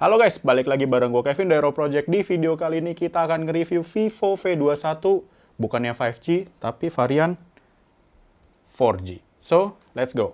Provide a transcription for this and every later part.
Halo guys, balik lagi bareng gue Kevin dari Raw Project. Di video kali ini kita akan nge-review Vivo V21, bukannya 5G, tapi varian 4G. So, let's go.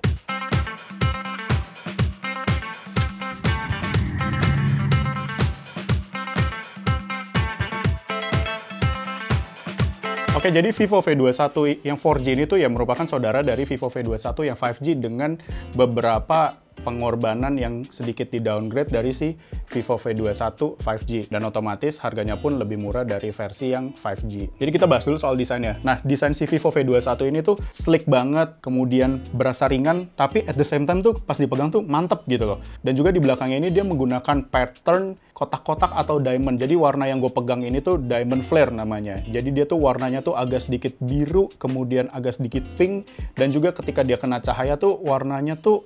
Oke, jadi Vivo V21 yang 4G ini tuh ya merupakan saudara dari Vivo V21 yang 5G dengan beberapa pengorbanan yang sedikit di-downgrade dari si Vivo V21 5G. Dan otomatis harganya pun lebih murah dari versi yang 5G. Jadi kita bahas dulu soal desainnya. Nah, desain si Vivo V21 ini tuh sleek banget, kemudian berasa ringan, tapi at the same time tuh pas dipegang tuh mantep gitu loh. Dan juga di belakangnya ini dia menggunakan pattern kotak-kotak atau diamond. Jadi warna yang gue pegang ini tuh diamond flare namanya. Jadi dia tuh warnanya tuh agak sedikit biru, kemudian agak sedikit pink, dan juga ketika dia kena cahaya tuh warnanya tuh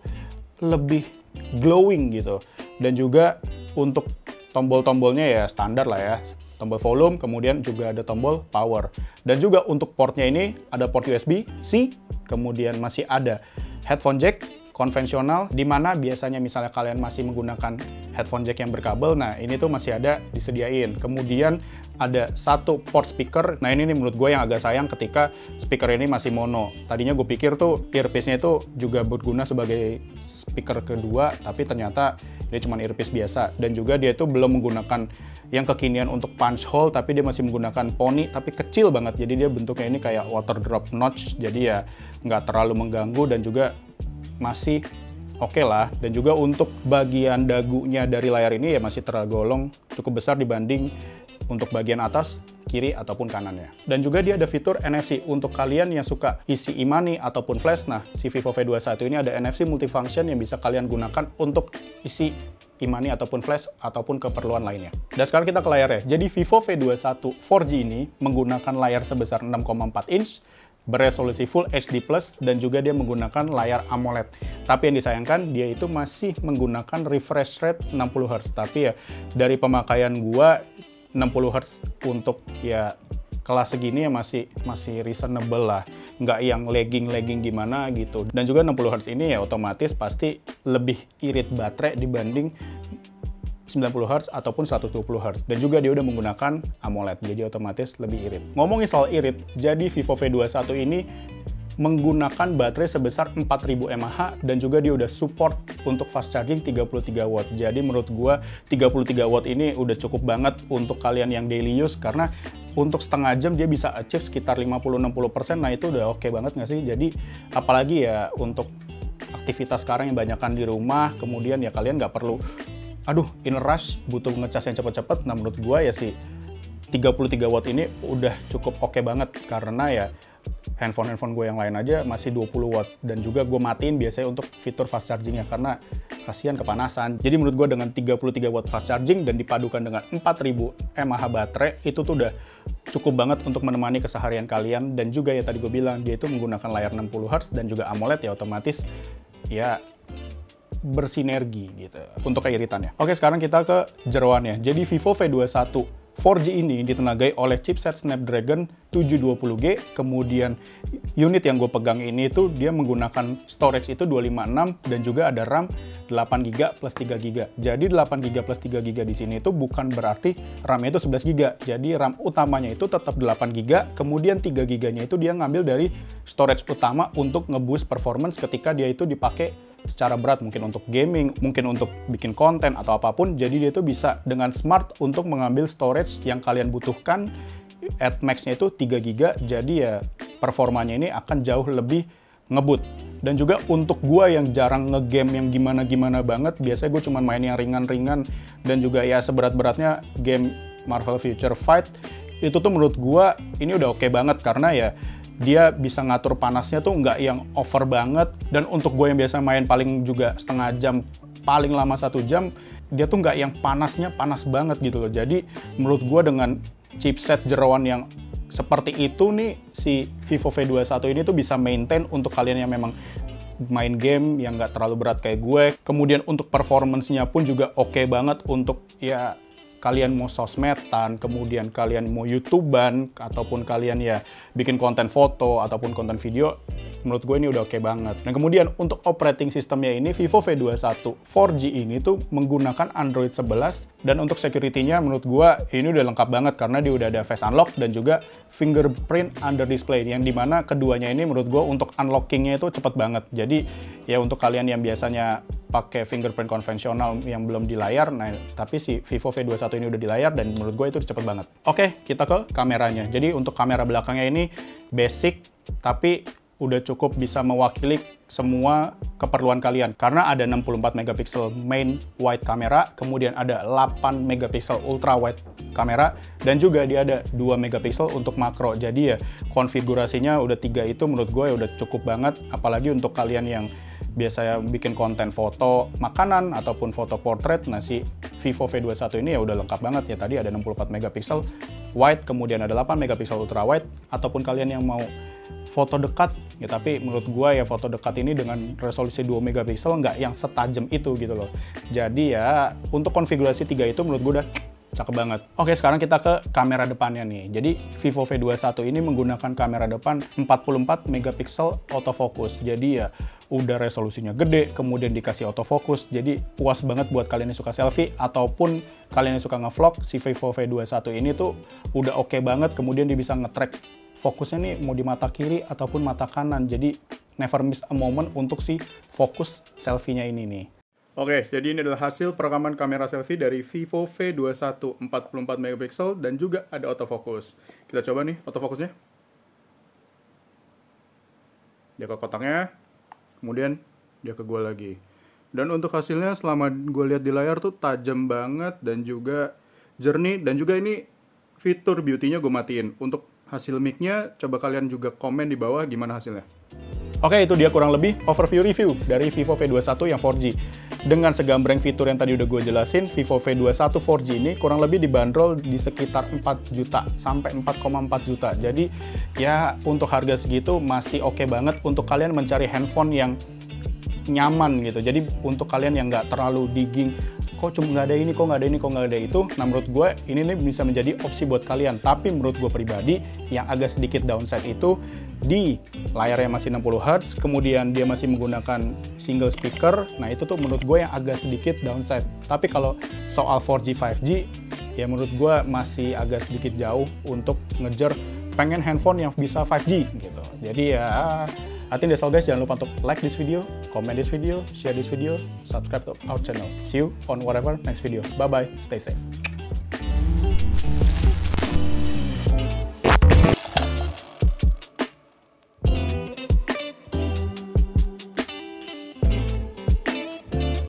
lebih glowing gitu. Dan juga untuk tombol-tombolnya ya standar lah ya. Tombol volume, kemudian juga ada tombol power. Dan juga untuk portnya ini ada port USB-C, kemudian masih ada headphone jack konvensional, di mana biasanya misalnya kalian masih menggunakan headphone jack yang berkabel, nah ini tuh masih ada disediain. Kemudian ada satu port speaker, nah ini nih menurut gue yang agak sayang ketika speaker ini masih mono. Tadinya gue pikir tuh earpiece-nya itu juga berguna sebagai speaker kedua, tapi ternyata dia cuma earpiece biasa. Dan juga dia itu belum menggunakan yang kekinian untuk punch hole, tapi dia masih menggunakan poni, tapi kecil banget. Jadi dia bentuknya ini kayak water drop notch, jadi ya nggak terlalu mengganggu dan juga masih oke lah. Dan juga untuk bagian dagunya dari layar ini ya masih tergolong cukup besar dibanding untuk bagian atas, kiri, ataupun kanannya. Dan juga dia ada fitur NFC untuk kalian yang suka isi e-money ataupun flash. Nah, si Vivo V21 ini ada NFC multifunction yang bisa kalian gunakan untuk isi e-money ataupun flash ataupun keperluan lainnya. Dan sekarang kita ke layarnya. Jadi Vivo V21 4G ini menggunakan layar sebesar 6,4 inch, beresolusi Full HD+, dan juga dia menggunakan layar AMOLED. Tapi yang disayangkan, dia itu masih menggunakan refresh rate 60Hz. Tapi ya, dari pemakaian gua, 60Hz untuk ya kelas segini ya masih reasonable lah. Nggak yang lagging gimana gitu. Dan juga 60Hz ini ya otomatis pasti lebih irit baterai dibanding 90Hz ataupun 120Hz. Dan juga dia udah menggunakan AMOLED, jadi otomatis lebih irit. Ngomongin soal irit, jadi Vivo V21 ini menggunakan baterai sebesar 4000 mAh dan juga dia udah support untuk fast charging 33 watt. Jadi menurut gua 33 watt ini udah cukup banget untuk kalian yang daily use, karena untuk setengah jam dia bisa achieve sekitar 50-60%. Nah itu udah oke banget nggak sih? Jadi apalagi ya untuk aktivitas sekarang yang banyakan di rumah, kemudian ya kalian nggak perlu in rush, butuh ngecas yang cepet-cepet. Nah menurut gua ya sih 33 watt ini udah cukup oke banget, karena ya handphone gue yang lain aja masih 20 watt. Dan juga gue matiin biasanya untuk fitur fast chargingnya, karena kasihan kepanasan. Jadi menurut gue dengan 33 watt fast charging dan dipadukan dengan 4000 mAh baterai, itu tuh udah cukup banget untuk menemani keseharian kalian. Dan juga ya tadi gue bilang, dia itu menggunakan layar 60Hz dan juga AMOLED, ya otomatis ya bersinergi gitu untuk keiritannya. Oke, sekarang kita ke jeroannya. Jadi Vivo V21 4G ini ditenagai oleh chipset Snapdragon 720G, kemudian unit yang gue pegang ini tuh dia menggunakan storage itu 256 dan juga ada RAM 8GB plus 3GB. Jadi 8GB plus 3GB di sini itu bukan berarti RAM-nya itu 11GB. Jadi RAM utamanya itu tetap 8GB, kemudian 3GB-nya itu dia ngambil dari storage utama untuk nge-boost performance ketika dia itu dipakai secara berat, mungkin untuk gaming, mungkin untuk bikin konten atau apapun. Jadi dia itu bisa dengan smart untuk mengambil storage yang kalian butuhkan. At max-nya itu 3GB, jadi ya performanya ini akan jauh lebih ngebut. Dan juga untuk gua yang jarang ngegame yang gimana-gimana banget, biasanya gue cuma main yang ringan-ringan dan juga ya seberat-beratnya game Marvel Future Fight, itu tuh menurut gua ini udah oke banget, karena ya dia bisa ngatur panasnya tuh nggak yang over banget. Dan untuk gue yang biasa main paling juga setengah jam, paling lama 1 jam, dia tuh nggak yang panasnya panas banget gitu loh. Jadi menurut gue dengan chipset jeroan yang seperti itu nih, si Vivo V21 ini tuh bisa maintain untuk kalian yang memang main game yang nggak terlalu berat kayak gue. Kemudian untuk performance-nya pun juga oke banget untuk ya kalian mau sosmedan, kemudian kalian mau YouTubean, ataupun kalian ya bikin konten foto ataupun konten video, menurut gue ini udah oke banget. Dan kemudian untuk operating systemnya ini, Vivo V21 4G ini tuh menggunakan Android 11, dan untuk security-nya menurut gue ini udah lengkap banget karena dia udah ada face unlock dan juga fingerprint under display, yang dimana keduanya ini menurut gue untuk unlocking-nya itu cepet banget. Jadi ya untuk kalian yang biasanya pakai fingerprint konvensional yang belum di layar, nah tapi si Vivo V21 ini udah di layar dan menurut gue itu cepet banget. Oke, kita ke kameranya. Jadi untuk kamera belakangnya ini basic, tapi udah cukup bisa mewakili semua keperluan kalian. Karena ada 64 megapiksel main wide kamera, kemudian ada 8 megapiksel ultra wide kamera, dan juga dia ada 2 megapiksel untuk makro. Jadi ya konfigurasinya udah 3 itu menurut gue udah cukup banget, apalagi untuk kalian yang biasanya bikin konten foto makanan ataupun foto portrait. Nah si Vivo V21 ini ya udah lengkap banget ya, tadi ada 64 megapiksel wide, kemudian ada 8 megapiksel ultra wide, ataupun kalian yang mau foto dekat ya, tapi menurut gua ya foto dekat ini dengan resolusi 2 megapiksel nggak yang setajam itu gitu loh. Jadi ya untuk konfigurasi 3 itu menurut gua udah cakep banget. Oke, sekarang kita ke kamera depannya nih. Jadi Vivo V21 ini menggunakan kamera depan 44 megapiksel autofocus. Jadi ya udah resolusinya gede, kemudian dikasih autofocus. Jadi puas banget buat kalian yang suka selfie ataupun kalian yang suka ngevlog. Si Vivo V21 ini tuh udah oke banget. Kemudian dia bisa nge-track fokusnya nih mau di mata kiri ataupun mata kanan. Jadi never miss a moment untuk si fokus selfie-nya ini nih. Oke, jadi ini adalah hasil perekaman kamera selfie dari Vivo V21 44 megapiksel dan juga ada autofocus. Kita coba nih autofocusnya. Dia ke kotaknya, kemudian dia ke gua lagi. Dan untuk hasilnya selama gue lihat di layar tuh tajam banget dan juga jernih, dan juga ini fitur beauty-nya gue matiin. Untuk hasil mic-nya, coba kalian juga komen di bawah gimana hasilnya. Oke, itu dia kurang lebih overview review dari Vivo V21 yang 4G. Dengan segambreng fitur yang tadi udah gue jelasin, Vivo V21 4G ini kurang lebih dibanderol di sekitar 4 juta sampai 4,4 juta. Jadi ya untuk harga segitu masih oke banget untuk kalian mencari handphone yang nyaman gitu. Jadi untuk kalian yang nggak terlalu digging, kok cuma nggak ada ini, kok nggak ada ini, kok nggak ada itu. Nah menurut gue ini nih bisa menjadi opsi buat kalian. Tapi menurut gue pribadi yang agak sedikit downside itu di layarnya masih 60 Hz, kemudian dia masih menggunakan single speaker. Nah itu tuh menurut gue yang agak sedikit downside. Tapi kalau soal 4G 5G ya menurut gue masih agak sedikit jauh untuk ngejar pengen handphone yang bisa 5G gitu. Jadi ya I think that's all guys. Jangan lupa untuk like this video, comment this video, share this video, subscribe to our channel. See you on whatever next video. Bye bye, stay safe.